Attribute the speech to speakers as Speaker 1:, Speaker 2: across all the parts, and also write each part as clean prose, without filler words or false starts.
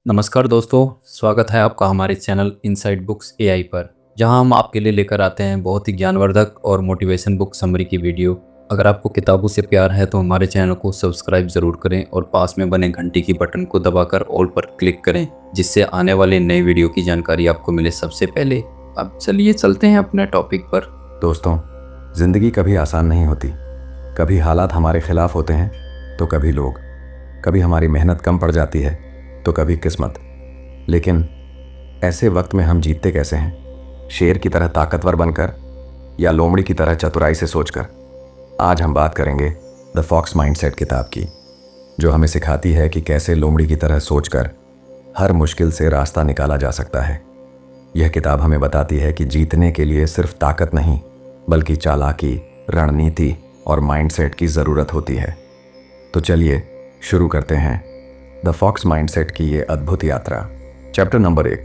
Speaker 1: नमस्कार दोस्तों, स्वागत है आपका हमारे चैनल इनसाइड बुक्स एआई पर, जहां हम आपके लिए लेकर आते हैं बहुत ही ज्ञानवर्धक और मोटिवेशन बुक समरी की वीडियो। अगर आपको किताबों से प्यार है तो हमारे चैनल को सब्सक्राइब ज़रूर करें और पास में बने घंटी की बटन को दबाकर ऑल पर क्लिक करें, जिससे आने वाले नए वीडियो की जानकारी आपको मिले सबसे पहले। अब चलिए चलते हैं अपने टॉपिक पर।
Speaker 2: दोस्तों, ज़िंदगी कभी आसान नहीं होती। कभी हालात हमारे खिलाफ होते हैं तो कभी लोग, कभी हमारी मेहनत कम पड़ जाती है तो कभी किस्मत। लेकिन ऐसे वक्त में हम जीतते कैसे हैं? शेर की तरह ताकतवर बनकर या लोमड़ी की तरह चतुराई से सोचकर? आज हम बात करेंगे द फॉक्स माइंडसेट किताब की, जो हमें सिखाती है कि कैसे लोमड़ी की तरह सोचकर हर मुश्किल से रास्ता निकाला जा सकता है। यह किताब हमें बताती है कि जीतने के लिए सिर्फ ताकत नहीं, बल्कि चालाकी, रणनीति और माइंडसेट की ज़रूरत होती है। तो चलिए शुरू करते हैं द फॉक्स माइंडसेट की ये अद्भुत यात्रा। चैप्टर नंबर 1,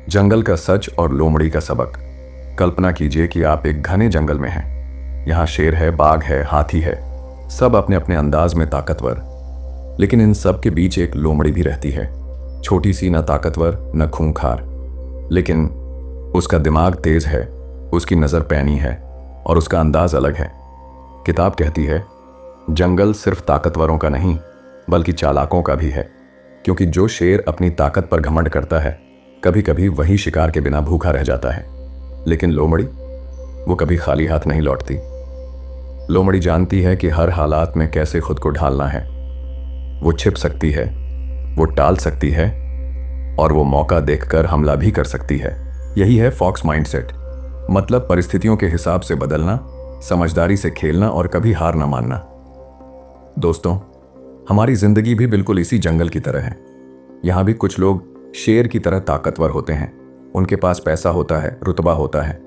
Speaker 2: जंगल का सच और लोमड़ी का सबक। कल्पना कीजिए कि आप एक घने जंगल में हैं। यहाँ शेर है, बाघ है, हाथी है, सब अपने अपने अंदाज में ताकतवर। लेकिन इन सब के बीच एक लोमड़ी भी रहती है, छोटी सी, न ताकतवर न खूंखार, लेकिन उसका दिमाग तेज है, उसकी नज़र पैनी है और उसका अंदाज अलग है। किताब कहती है जंगल सिर्फ ताकतवरों का नहीं बल्कि चालाकों का भी है, क्योंकि जो शेर अपनी ताकत पर घमंड करता है कभी कभी वही शिकार के बिना भूखा रह जाता है। लेकिन लोमड़ी, वो कभी खाली हाथ नहीं लौटती। लोमड़ी जानती है कि हर हालात में कैसे खुद को ढालना है। वो छिप सकती है, वो टाल सकती है और वो मौका देखकर हमला भी कर सकती है। यही है फॉक्स माइंडसेट, मतलब परिस्थितियों के हिसाब से बदलना, समझदारी से खेलना और कभी हार ना मानना। दोस्तों, हमारी जिंदगी भी बिल्कुल इसी जंगल की तरह है। यहाँ भी कुछ लोग शेर की तरह ताकतवर होते हैं, उनके पास पैसा होता है, रुतबा होता है।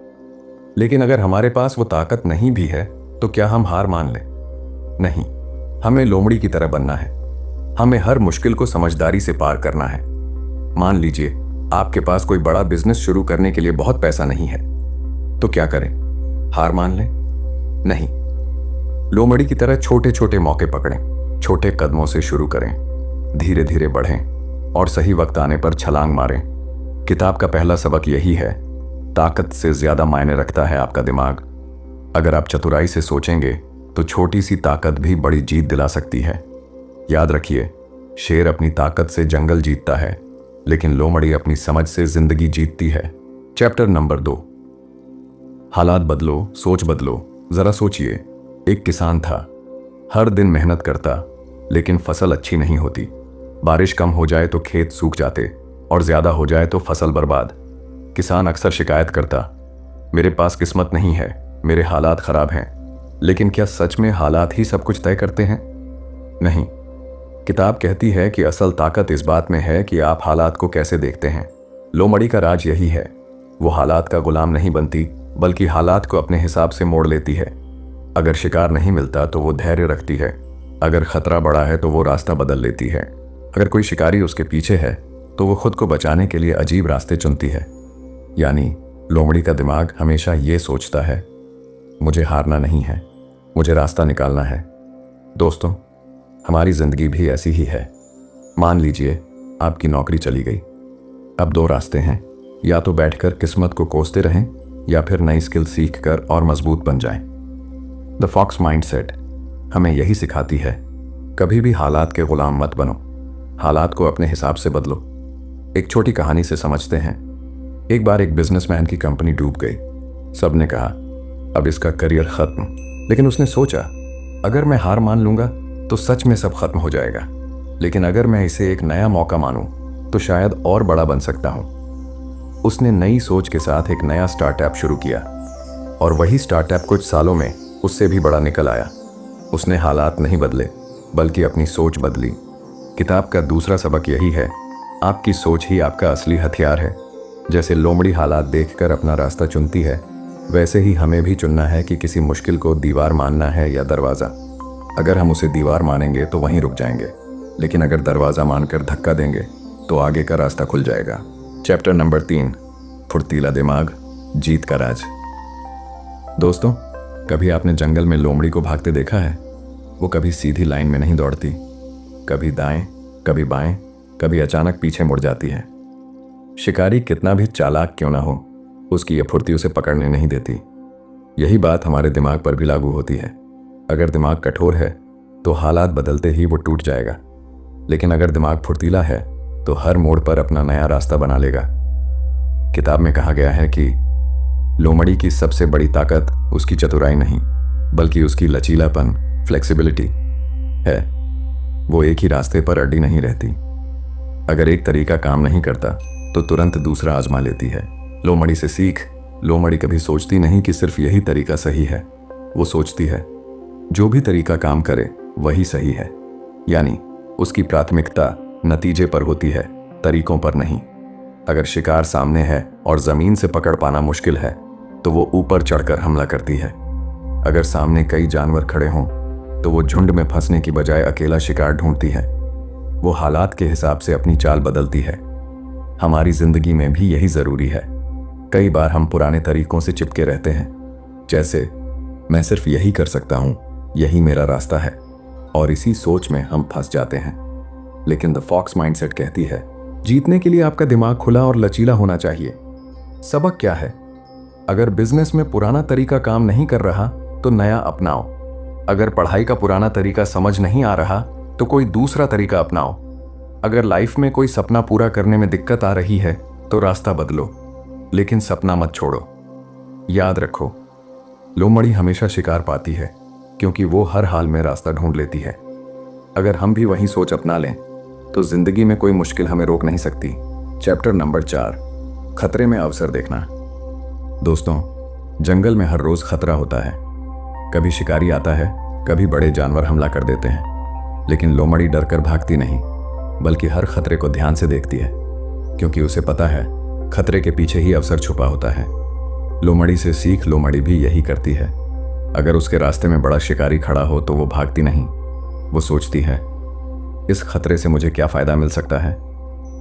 Speaker 2: लेकिन अगर हमारे पास वो ताकत नहीं भी है तो क्या हम हार मान लें? नहीं, हमें लोमड़ी की तरह बनना है। हमें हर मुश्किल को समझदारी से पार करना है। मान लीजिए आपके पास कोई बड़ा बिजनेस शुरू करने के लिए बहुत पैसा नहीं है, तो क्या करें? हार मान लें? नहीं, लोमड़ी की तरह छोटे छोटे मौके पकड़ें, छोटे कदमों से शुरू करें, धीरे धीरे बढ़ें और सही वक्त आने पर छलांग मारें। किताब का पहला सबक यही है, ताकत से ज्यादा मायने रखता है आपका दिमाग। अगर आप चतुराई से सोचेंगे तो छोटी सी ताकत भी बड़ी जीत दिला सकती है। याद रखिए, शेर अपनी ताकत से जंगल जीतता है, लेकिन लोमड़ी अपनी समझ से जिंदगी जीतती है। चैप्टर नंबर 2, हालात बदलो, सोच बदलो। जरा सोचिए, एक किसान था, हर दिन मेहनत करता, लेकिन फसल अच्छी नहीं होती। बारिश कम हो जाए तो खेत सूख जाते और ज्यादा हो जाए तो फसल बर्बाद। किसान अक्सर शिकायत करता, मेरे पास किस्मत नहीं है, मेरे हालात खराब हैं। लेकिन क्या सच में हालात ही सब कुछ तय करते हैं? नहीं। किताब कहती है कि असल ताकत इस बात में है कि आप हालात को कैसे देखते हैं। लोमड़ी का राज यही है, वो हालात का गुलाम नहीं बनती, बल्कि हालात को अपने हिसाब से मोड़ लेती है। अगर शिकार नहीं मिलता तो वो धैर्य रखती है, अगर खतरा बड़ा है तो वो रास्ता बदल लेती है, अगर कोई शिकारी उसके पीछे है तो वो खुद को बचाने के लिए अजीब रास्ते चुनती है। यानी लोमड़ी का दिमाग हमेशा ये सोचता है, मुझे हारना नहीं है, मुझे रास्ता निकालना है। दोस्तों, हमारी जिंदगी भी ऐसी ही है। मान लीजिए आपकी नौकरी चली गई। अब दो रास्ते हैं, या तो बैठकर किस्मत को कोसते रहें या फिर नई स्किल सीखकर और मजबूत बन जाएं। द फॉक्स माइंडसेट हमें यही सिखाती है, कभी भी हालात के गुलाम मत बनो, हालात को अपने हिसाब से बदलो। एक छोटी कहानी से समझते हैं। एक बार एक बिजनेसमैन की कंपनी डूब गई। सबने कहा अब इसका करियर खत्म। लेकिन उसने सोचा, अगर मैं हार मान लूंगा तो सच में सब खत्म हो जाएगा, लेकिन अगर मैं इसे एक नया मौका मानूं तो शायद और बड़ा बन सकता हूं। उसने नई सोच के साथ एक नया स्टार्टअप शुरू किया और वही स्टार्टअप कुछ सालों में उससे भी बड़ा निकल आया। उसने हालात नहीं बदले, बल्कि अपनी सोच बदली। किताब का दूसरा सबक यही है, आपकी सोच ही आपका असली हथियार है। जैसे लोमड़ी हालात देखकर अपना रास्ता चुनती है, वैसे ही हमें भी चुनना है कि किसी मुश्किल को दीवार मानना है या दरवाज़ा। अगर हम उसे दीवार मानेंगे तो वहीं रुक जाएंगे, लेकिन अगर दरवाज़ा मानकर धक्का देंगे तो आगे का रास्ता खुल जाएगा। चैप्टर नंबर 3, फुर्तीला दिमाग, जीत का राज। दोस्तों, कभी आपने जंगल में लोमड़ी को भागते देखा है? वो कभी सीधी लाइन में नहीं दौड़ती, कभी दाएं, कभी बाएं, कभी अचानक पीछे मुड़ जाती है। शिकारी कितना भी चालाक क्यों ना हो, उसकी यह फुर्ती उसे पकड़ने नहीं देती। यही बात हमारे दिमाग पर भी लागू होती है। अगर दिमाग कठोर है तो हालात बदलते ही वो टूट जाएगा, लेकिन अगर दिमाग फुर्तीला है तो हर मोड़ पर अपना नया रास्ता बना लेगा। किताब में कहा गया है कि लोमड़ी की सबसे बड़ी ताकत उसकी चतुराई नहीं, बल्कि उसकी लचीलापन, फ्लेक्सिबिलिटी है। वो एक ही रास्ते पर अड़ी नहीं रहती। अगर एक तरीका काम नहीं करता तो तुरंत दूसरा आजमा लेती है। लोमड़ी से सीख। लोमड़ी कभी सोचती नहीं कि सिर्फ यही तरीका सही है। वो सोचती है जो भी तरीका काम करे वही सही है। यानी उसकी प्राथमिकता नतीजे पर होती है, तरीकों पर नहीं। अगर शिकार सामने है और जमीन से पकड़ पाना मुश्किल है तो वो ऊपर चढ़कर हमला करती है। अगर सामने कई जानवर खड़े हों तो वो झुंड में फंसने की बजाय अकेला शिकार ढूंढती है। वो हालात के हिसाब से अपनी चाल बदलती है। हमारी जिंदगी में भी यही जरूरी है। कई बार हम पुराने तरीकों से चिपके रहते हैं, जैसे मैं सिर्फ यही कर सकता हूं, यही मेरा रास्ता है, और इसी सोच में हम फंस जाते हैं। लेकिन द फॉक्स माइंडसेट कहती है जीतने के लिए आपका दिमाग खुला और लचीला होना चाहिए। सबक क्या है? अगर बिजनेस में पुराना तरीका काम नहीं कर रहा तो नया अपनाओ। अगर पढ़ाई का पुराना तरीका समझ नहीं आ रहा तो कोई दूसरा तरीका अपनाओ। अगर लाइफ में कोई सपना पूरा करने में दिक्कत आ रही है तो रास्ता बदलो, लेकिन सपना मत छोड़ो। याद रखो, लोमड़ी हमेशा शिकार पाती है क्योंकि वो हर हाल में रास्ता ढूंढ लेती है। अगर हम भी वही सोच अपना लें तो जिंदगी में कोई मुश्किल हमें रोक नहीं सकती। चैप्टर नंबर 4, खतरे में अवसर देखना। दोस्तों, जंगल में हर रोज खतरा होता है। कभी शिकारी आता है, कभी बड़े जानवर हमला कर देते हैं, लेकिन लोमड़ी डर कर भागती नहीं, बल्कि हर खतरे को ध्यान से देखती है, क्योंकि उसे पता है खतरे के पीछे ही अवसर छुपा होता है। लोमड़ी से सीख। लोमड़ी भी यही करती है। अगर उसके रास्ते में बड़ा शिकारी खड़ा हो तो वो भागती नहीं। वो सोचती है इस खतरे से मुझे क्या फायदा मिल सकता है।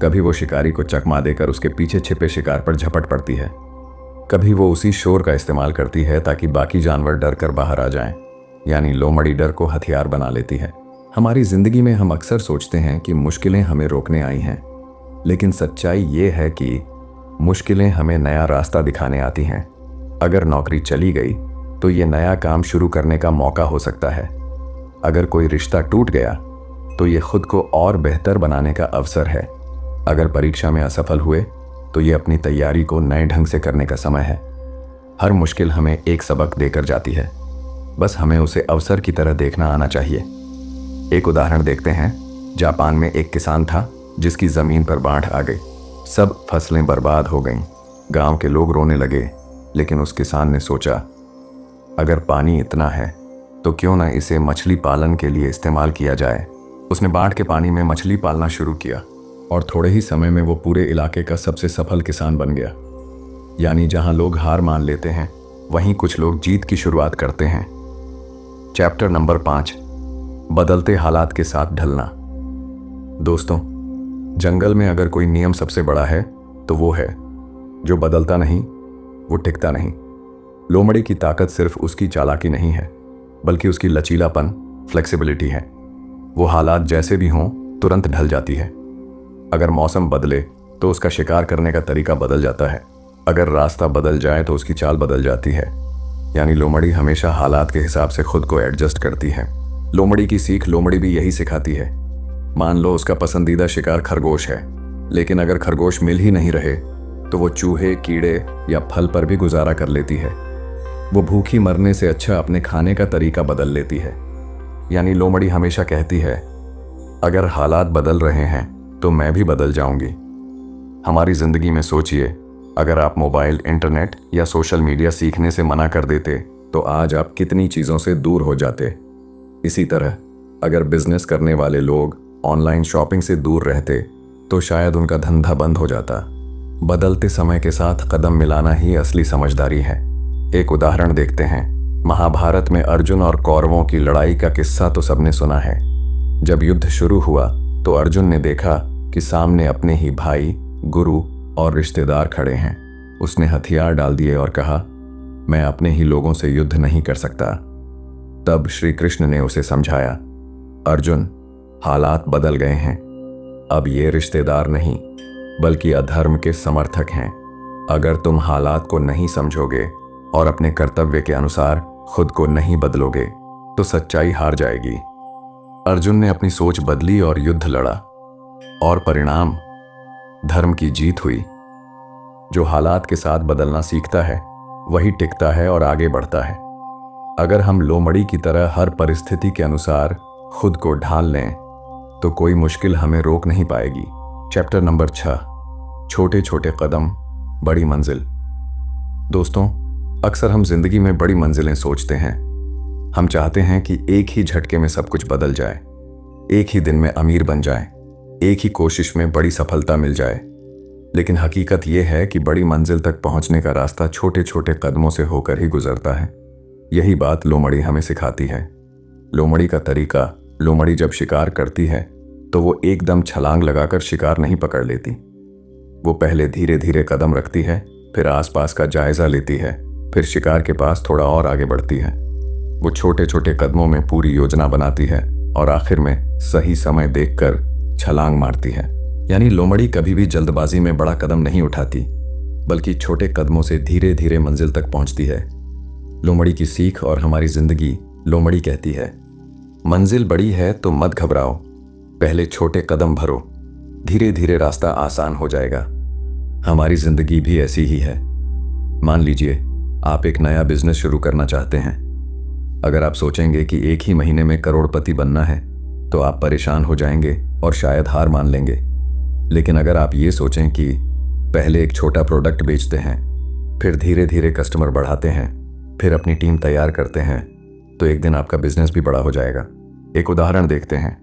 Speaker 2: कभी वो शिकारी को चकमा देकर उसके पीछे छिपे शिकार पर झपट पड़ती है। कभी वो उसी शोर का इस्तेमाल करती है ताकि बाकी जानवर डर कर बाहर आ जाएं। यानी लोमड़ी डर को हथियार बना लेती है। हमारी जिंदगी में हम अक्सर सोचते हैं कि मुश्किलें हमें रोकने आई हैं, लेकिन सच्चाई ये है कि मुश्किलें हमें नया रास्ता दिखाने आती हैं। अगर नौकरी चली गई तो ये नया काम शुरू करने का मौका हो सकता है। अगर कोई रिश्ता टूट गया तो ये खुद को और बेहतर बनाने का अवसर है। अगर परीक्षा में असफल हुए तो ये अपनी तैयारी को नए ढंग से करने का समय है। हर मुश्किल हमें एक सबक देकर जाती है, बस हमें उसे अवसर की तरह देखना आना चाहिए। एक उदाहरण देखते हैं। जापान में एक किसान था जिसकी जमीन पर बाढ़ आ गई। सब फसलें बर्बाद हो गईं। गांव के लोग रोने लगे, लेकिन उस किसान ने सोचा अगर पानी इतना है तो क्यों ना इसे मछली पालन के लिए इस्तेमाल किया जाए। उसने बाढ़ के पानी में मछली पालना शुरू किया और थोड़े ही समय में वो पूरे इलाके का सबसे सफल किसान बन गया। यानी जहां लोग हार मान लेते हैं, वहीं कुछ लोग जीत की शुरुआत करते हैं। चैप्टर नंबर 5, बदलते हालात के साथ ढलना। दोस्तों, जंगल में अगर कोई नियम सबसे बड़ा है तो वो है जो बदलता नहीं वो टिकता नहीं। लोमड़ी की ताकत सिर्फ उसकी चालाकी नहीं है, बल्कि उसकी लचीलापन, फ्लेक्सिबिलिटी है। वो हालात जैसे भी हों तुरंत ढल जाती है। अगर मौसम बदले तो उसका शिकार करने का तरीका बदल जाता है। अगर रास्ता बदल जाए तो उसकी चाल बदल जाती है। यानी लोमड़ी हमेशा हालात के हिसाब से खुद को एडजस्ट करती है। लोमड़ी की सीख। लोमड़ी भी यही सिखाती है। मान लो उसका पसंदीदा शिकार खरगोश है, लेकिन अगर खरगोश मिल ही नहीं रहे तो वो चूहे, कीड़े या फल पर भी गुजारा कर लेती है। वो भूखी मरने से अच्छा अपने खाने का तरीका बदल लेती है। यानी लोमड़ी हमेशा कहती है अगर हालात बदल रहे हैं तो मैं भी बदल जाऊंगी। हमारी जिंदगी में सोचिए, अगर आप मोबाइल, इंटरनेट या सोशल मीडिया सीखने से मना कर देते तो आज आप कितनी चीज़ों से दूर हो जाते। इसी तरह अगर बिजनेस करने वाले लोग ऑनलाइन शॉपिंग से दूर रहते तो शायद उनका धंधा बंद हो जाता। बदलते समय के साथ कदम मिलाना ही असली समझदारी है। एक उदाहरण देखते हैं। महाभारत में अर्जुन और कौरवों की लड़ाई का किस्सा तो सबने सुना है। जब युद्ध शुरू हुआ तो अर्जुन ने देखा कि सामने अपने ही भाई, गुरु और रिश्तेदार खड़े हैं। उसने हथियार डाल दिए और कहा, मैं अपने ही लोगों से युद्ध नहीं कर सकता। तब श्री कृष्ण ने उसे समझाया, अर्जुन, हालात बदल गए हैं। अब ये रिश्तेदार नहीं बल्कि अधर्म के समर्थक हैं। अगर तुम हालात को नहीं समझोगे और अपने कर्तव्य के अनुसार खुद को नहीं बदलोगे तो सच्चाई हार जाएगी। अर्जुन ने अपनी सोच बदली और युद्ध लड़ा, और परिणाम धर्म की जीत हुई। जो हालात के साथ बदलना सीखता है वही टिकता है और आगे बढ़ता है। अगर हम लोमड़ी की तरह हर परिस्थिति के अनुसार खुद को ढाल लें तो कोई मुश्किल हमें रोक नहीं पाएगी। चैप्टर नंबर 6, छोटे छोटे कदम बड़ी मंजिल। दोस्तों, अक्सर हम जिंदगी में बड़ी मंजिलें सोचते हैं। हम चाहते हैं कि एक ही झटके में सब कुछ बदल जाए, एक ही दिन में अमीर बन जाए, एक ही कोशिश में बड़ी सफलता मिल जाए। लेकिन हकीकत यह है कि बड़ी मंजिल तक पहुंचने का रास्ता छोटे छोटे कदमों से होकर ही गुजरता है। यही बात लोमड़ी हमें सिखाती है। लोमड़ी का तरीका, लोमड़ी जब शिकार करती है तो वो एकदम छलांग लगाकर शिकार नहीं पकड़ लेती। वो पहले धीरे धीरे कदम रखती है, फिर आसपास का जायजा लेती है, फिर शिकार के पास थोड़ा और आगे बढ़ती है। वो छोटे छोटे कदमों में पूरी योजना बनाती है और आखिर में सही समय देखकर छलांग मारती है। यानी लोमड़ी कभी भी जल्दबाजी में बड़ा कदम नहीं उठाती, बल्कि छोटे कदमों से धीरे धीरे मंजिल तक पहुंचती है। लोमड़ी की सीख और हमारी जिंदगी। लोमड़ी कहती है, मंजिल बड़ी है तो मत घबराओ, पहले छोटे कदम भरो, धीरे धीरे रास्ता आसान हो जाएगा। हमारी जिंदगी भी ऐसी ही है। मान लीजिए आप एक नया बिजनेस शुरू करना चाहते हैं। अगर आप सोचेंगे कि एक ही महीने में करोड़पति बनना है तो आप परेशान हो जाएंगे और शायद हार मान लेंगे। लेकिन अगर आप ये सोचें कि पहले एक छोटा प्रोडक्ट बेचते हैं, फिर धीरे धीरे कस्टमर बढ़ाते हैं, फिर अपनी टीम तैयार करते हैं, तो एक दिन आपका बिजनेस भी बड़ा हो जाएगा। एक उदाहरण देखते हैं।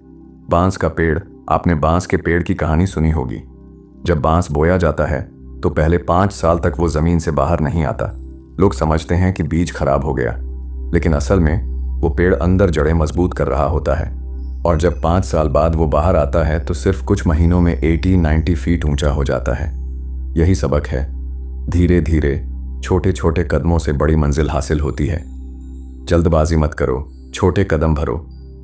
Speaker 2: बांस का पेड़। आपने बांस के पेड़ की कहानी सुनी होगी। जब बांस बोया जाता है तो पहले 5 साल तक वो जमीन से बाहर नहीं आता। लोग समझते हैं कि बीज खराब हो गया, लेकिन असल में वो पेड़ अंदर जड़ें मजबूत कर रहा होता है। और जब 5 साल बाद वो बाहर आता है तो सिर्फ कुछ महीनों में 80-90 फीट ऊंचा हो जाता है। यही सबक है। धीरे धीरे छोटे छोटे कदमों से बड़ी मंजिल हासिल होती है। जल्दबाजी मत करो, छोटे कदम भरो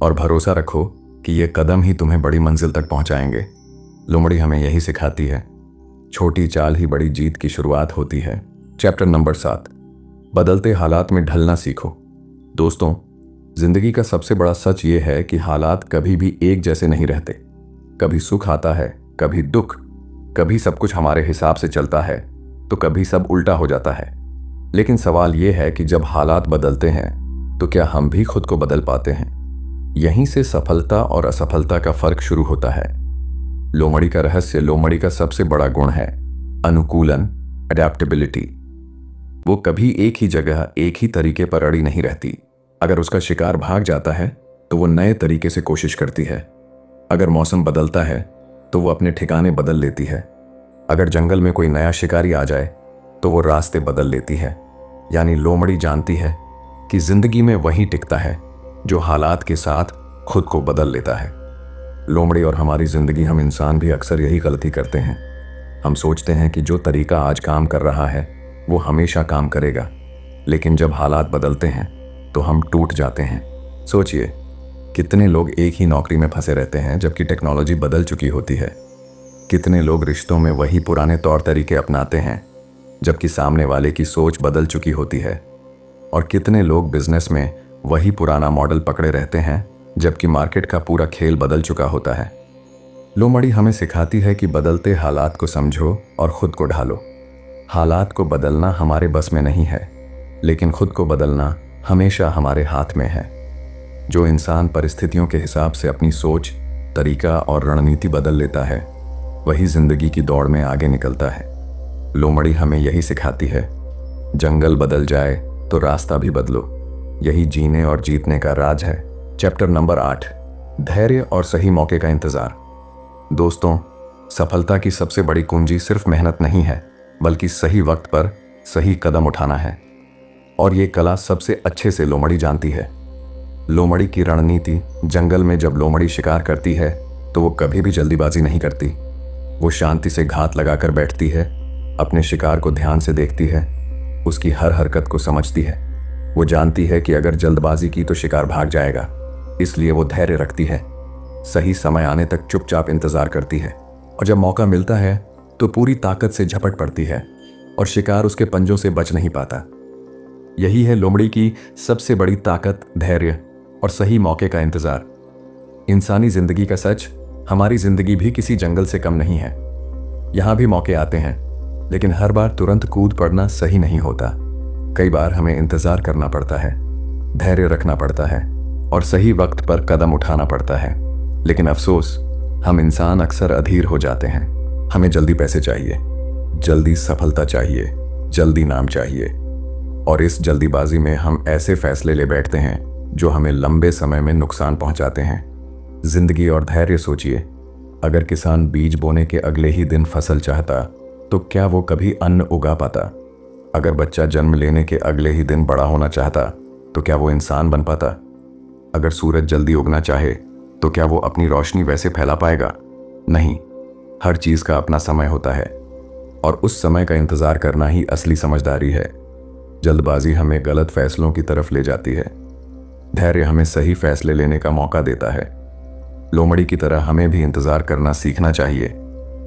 Speaker 2: और भरोसा रखो कि ये कदम ही तुम्हें बड़ी मंजिल तक पहुंचाएंगे। लोमड़ी हमें यही सिखाती है। छोटी चाल ही बड़ी जीत की शुरुआत होती है। चैप्टर नंबर 7, बदलते हालात में ढलना सीखो। दोस्तों, जिंदगी का सबसे बड़ा सच ये है कि हालात कभी भी एक जैसे नहीं रहते। कभी सुख आता है, कभी दुख, कभी सब कुछ हमारे हिसाब से चलता है तो कभी सब उल्टा हो जाता है। लेकिन सवाल यह है कि जब हालात बदलते हैं तो क्या हम भी खुद को बदल पाते हैं? यहीं से सफलता और असफलता का फर्क शुरू होता है। लोमड़ी का रहस्य, लोमड़ी का सबसे बड़ा गुण है अनुकूलन, अडेप्टेबिलिटी। वो कभी एक ही जगह एक ही तरीके पर अड़ी नहीं रहती। अगर उसका शिकार भाग जाता है तो वो नए तरीके से कोशिश करती है। अगर मौसम बदलता है तो वो अपने ठिकाने बदल लेती है। अगर जंगल में कोई नया शिकारी आ जाए तो वो रास्ते बदल लेती है। यानी लोमड़ी जानती है कि जिंदगी में वही टिकता है जो हालात के साथ खुद को बदल लेता है। लोमड़ी और हमारी जिंदगी, हम इंसान भी अक्सर यही गलती करते हैं। हम सोचते हैं कि जो तरीका आज काम कर रहा है वो हमेशा काम करेगा, लेकिन जब हालात बदलते हैं तो हम टूट जाते हैं। सोचिए, कितने लोग एक ही नौकरी में फंसे रहते हैं जबकि टेक्नोलॉजी बदल चुकी होती है। कितने लोग रिश्तों में वही पुराने तौर तरीके अपनाते हैं जबकि सामने वाले की सोच बदल चुकी होती है। और कितने लोग बिजनेस में वही पुराना मॉडल पकड़े रहते हैं जबकि मार्केट का पूरा खेल बदल चुका होता है। लोमड़ी हमें सिखाती है कि बदलते हालात को समझो और खुद को ढालो। हालात को बदलना हमारे बस में नहीं है, लेकिन खुद को बदलना हमेशा हमारे हाथ में है। जो इंसान परिस्थितियों के हिसाब से अपनी सोच, तरीका और रणनीति बदल लेता है वही जिंदगी की दौड़ में आगे निकलता है। लोमड़ी हमें यही सिखाती है, जंगल बदल जाए तो रास्ता भी बदलो। यही जीने और जीतने का राज है। चैप्टर नंबर 8, धैर्य और सही मौके का इंतजार। दोस्तों, सफलता की सबसे बड़ी कुंजी सिर्फ मेहनत नहीं है, बल्कि सही वक्त पर सही कदम उठाना है। और ये कला सबसे अच्छे से लोमड़ी जानती है। लोमड़ी की रणनीति, जंगल में जब लोमड़ी शिकार करती है तो वो कभी भी जल्दीबाजी नहीं करती। वो शांति से घात लगाकर बैठती है, अपने शिकार को ध्यान से देखती है, उसकी हर हरकत को समझती है। वो जानती है कि अगर जल्दबाजी की तो शिकार भाग जाएगा, इसलिए वो धैर्य रखती है। सही समय आने तक चुपचाप इंतजार करती है और जब मौका मिलता है तो पूरी ताकत से झपट पड़ती है और शिकार उसके पंजों से बच नहीं पाता। यही है लोमड़ी की सबसे बड़ी ताकत, धैर्य और सही मौके का इंतजार। इंसानी जिंदगी का सच, हमारी जिंदगी भी किसी जंगल से कम नहीं है। यहां भी मौके आते हैं, लेकिन हर बार तुरंत कूद पड़ना सही नहीं होता। कई बार हमें इंतजार करना पड़ता है, धैर्य रखना पड़ता है और सही वक्त पर कदम उठाना पड़ता है। लेकिन अफसोस, हम इंसान अक्सर अधीर हो जाते हैं। हमें जल्दी पैसे चाहिए, जल्दी सफलता चाहिए, जल्दी नाम चाहिए, और इस जल्दीबाजी में हम ऐसे फैसले ले बैठते हैं जो हमें लंबे समय में नुकसान पहुंचाते हैं। जिंदगी और धैर्य सोचिए, अगर किसान बीज बोने के अगले ही दिन फसल चाहता तो क्या वो कभी अन्न उगा पाता? अगर बच्चा जन्म लेने के अगले ही दिन बड़ा होना चाहता तो क्या वो इंसान बन पाता? अगर सूरज जल्दी उगना चाहे तो क्या वो अपनी रोशनी वैसे फैला पाएगा? नहीं, हर चीज का अपना समय होता है और उस समय का इंतजार करना ही असली समझदारी है। जल्दबाजी हमें गलत फैसलों की तरफ ले जाती है, धैर्य हमें सही फैसले लेने का मौका देता है। लोमड़ी की तरह हमें भी इंतजार करना सीखना चाहिए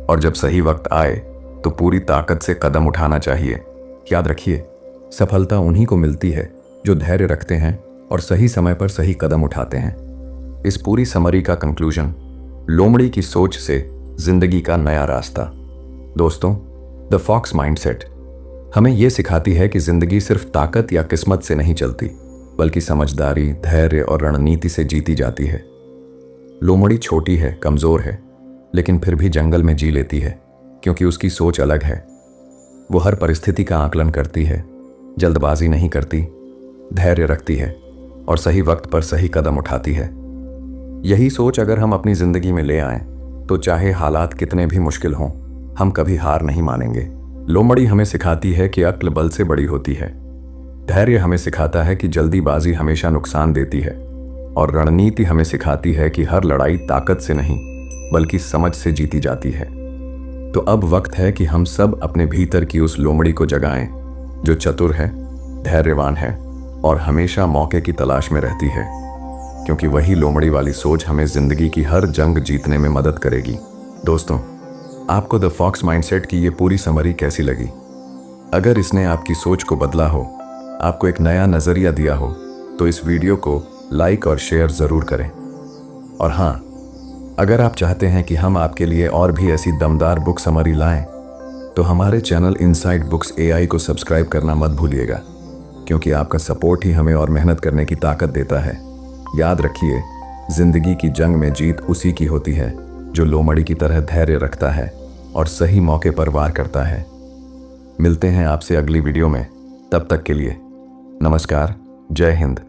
Speaker 2: और जब सही वक्त आए तो पूरी ताकत से कदम उठाना चाहिए। याद रखिए, सफलता उन्हीं को मिलती है जो धैर्य रखते हैं और सही समय पर सही कदम उठाते हैं। इस पूरी समरी का कंक्लूजन, लोमड़ी की सोच से जिंदगी का नया रास्ता। दोस्तों, द फॉक्स माइंडसेट हमें यह सिखाती है कि जिंदगी सिर्फ ताकत या किस्मत से नहीं चलती, बल्कि समझदारी, धैर्य और रणनीति से जीती जाती है। लोमड़ी छोटी है, कमजोर है, लेकिन फिर भी जंगल में जी लेती है क्योंकि उसकी सोच अलग है। वो हर परिस्थिति का आकलन करती है, जल्दबाजी नहीं करती, धैर्य रखती है और सही वक्त पर सही कदम उठाती है। यही सोच अगर हम अपनी जिंदगी में ले आएं तो चाहे हालात कितने भी मुश्किल हों, हम कभी हार नहीं मानेंगे। लोमड़ी हमें सिखाती है कि अक्ल बल से बड़ी होती है, धैर्य हमें सिखाता है कि जल्दीबाजी हमेशा नुकसान देती है और रणनीति हमें सिखाती है कि हर लड़ाई ताकत से नहीं बल्कि समझ से जीती जाती है। तो अब वक्त है कि हम सब अपने भीतर की उस लोमड़ी को जगाएं जो चतुर है, धैर्यवान है और हमेशा मौके की तलाश में रहती है, क्योंकि वही लोमड़ी वाली सोच हमें जिंदगी की हर जंग जीतने में मदद करेगी। दोस्तों, आपको द फॉक्स माइंडसेट की ये पूरी समरी कैसी लगी? अगर इसने आपकी सोच को बदला हो, आपको एक नया नजरिया दिया हो, तो इस वीडियो को लाइक और शेयर जरूर करें। और हाँ, अगर आप चाहते हैं कि हम आपके लिए और भी ऐसी दमदार बुक समरी लाएं, तो हमारे चैनल इनसाइड बुक्स एआई को सब्सक्राइब करना मत भूलिएगा, क्योंकि आपका सपोर्ट ही हमें और मेहनत करने की ताकत देता है। याद रखिए, जिंदगी की जंग में जीत उसी की होती है जो लोमड़ी की तरह धैर्य रखता है और सही मौके पर वार करता है। मिलते हैं आपसे अगली वीडियो में, तब तक के लिए नमस्कार, जय हिंद।